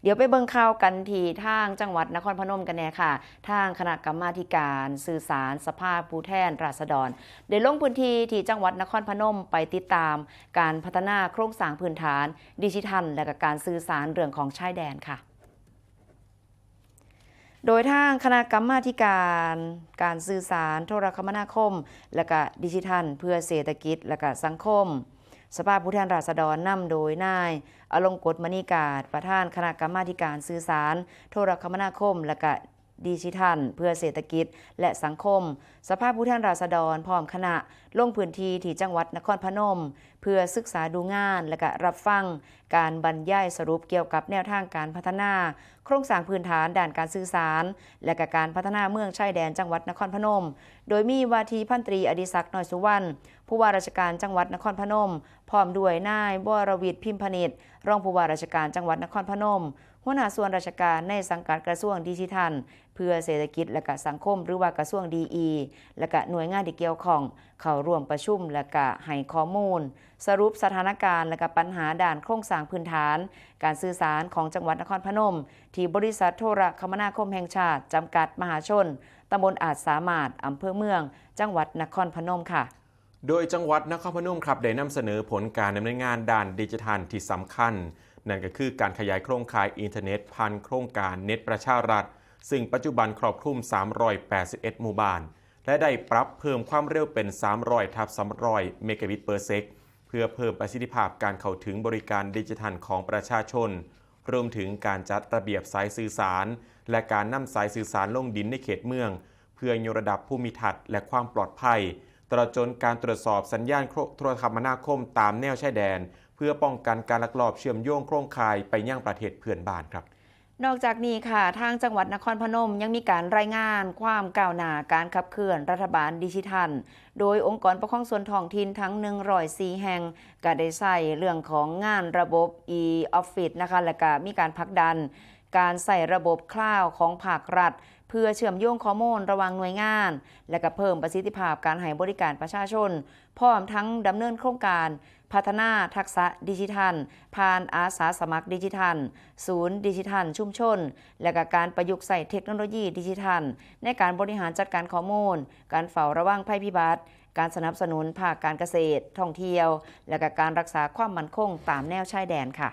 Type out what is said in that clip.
ดี๋ยวไปเบิ่งข่าวกันที่ทางจังหวัดนครพนมกันแน่ค่ะทางคณะกรรมาธิการสื่อสารสภาผู้แทนราษฎรได้ลงพื้นที่ที่จังหวัดนครพนมไปติดตามการพัฒนาโครงสร้างพื้นฐานดิจิทัลและการสื่อสารเรื่องของชายแดนค่ะโดยทางคณะกรรมาธิการการสื่อสารโทรคมนาคมและก็ดิจิทัลเพื่อเศรษฐกิจและก็สังคมสภาผู้แทนราษฎรนำโดยนายอลงกฎมณีกาศประธานคณะกรรมาธิการสื่อสารโทรคมนาคมและก็ดิจิทัลเพื่อเศรษฐกิจและสังคมสภาผู้แทนราษฎรพร้อมคณะลงพื้นที่ที่จังหวัดนครพนมเพื่อศึกษาดูงานและก็รับฟังการบรรยายสรุปเกี่ยวกับแนวทางการพัฒนาโครงสร้างพื้นฐานด้านการสื่อสารและก็การพัฒนาเมืองชายแดนจังหวัดนครพนมโดยมีว่าที่พันตรีอดิศักดิ์น้อยสุวรรณผู้ว่าราชการจังหวัดนครพนมพร้อมด้วยนายวรวิทย์พิมพนิชรองผู้ว่าราชการจังหวัดนครพนมหัวหน้าส่วนราชการในสังกัดกระทรวงดิจิทัลเพื่อเศรษฐกิจและก็สังคมหรือว่ากระทรวงดีและก็หน่วยงานที่เกี่ยวข้องเข้าร่วมประชุมและก็ให้ข้อมูลสรุปสถานการณ์และก็ปัญหาด้านโครงสร้างพื้นฐานการสื่อสารของจังหวัดนครพนมที่บริษัทโทรคมนาคมแห่งชาติจำกัดมหาชนตำบลอาจสามารถอำเภอเมืองจังหวัดนครพนมค่ะโดยจังหวัดนครพนมครับได้นำเสนอผลการดำเนินงานด้านดิจิทัลที่สำคัญนั่นก็คือการขยายโครงข่ายอินเทอร์เน็ตผ่านโครงการเน็ตประชารัฐซึ่งปัจจุบันครอบคลุม381หมู่บ้านและได้ปรับเพิ่มความเร็วเป็น300/300เมกะบิตเปอร์เซกเพื่อเพิ่มประสิทธิภาพการเข้าถึงบริการดิจิทัลของประชาชนรวมถึงการจัดระเบียบสายสื่อสารและการนำสายสื่อสารลงดินในเขตเมืองเพื่อยกระดับภูมิทัศน์และความปลอดภัยตลอดจนการตรวจสอบสัญญาณโทรคมนาคมตามแนวชายแดนเพื่อป้องกันการลักลอบเชื่อมโยงโครงข่ายไปยังประเทศเพื่อนบ้านครับนอกจากนี้ค่ะทางจังหวัดนครพนมยังมีการรายงานความก้าวหน้าการขับเคลื่อนรัฐบาลดิจิทัลโดยองค์กรปกครองส่วนท้องถิ่นทั้ง104แห่งก็ได้ใส่เรื่องของงานระบบ e-office นะคะและก็มีการผลักดันการใส่ระบบคลาวด์ของภาครัฐเพื่อเชื่อมโยงข้อมูลระหว่างหน่วยงานและก็เพิ่มประสิทธิภาพการให้บริการประชาชนพร้อมทั้งดำเนินโครงการพัฒนาทักษะดิจิทัลผ่านอาสาสมัครดิจิทัลศูนย์ดิจิทัลชุมชนและก็การประยุกต์ใส่เทคโนโลยีดิจิทัลในการบริหารจัดการข้อมูลการเฝ้าระวังภัยพิบัติการสนับสนุนภาคการเกษตรท่องเที่ยวและก็การรักษาความมั่นคงตามแนวชายแดนค่ะ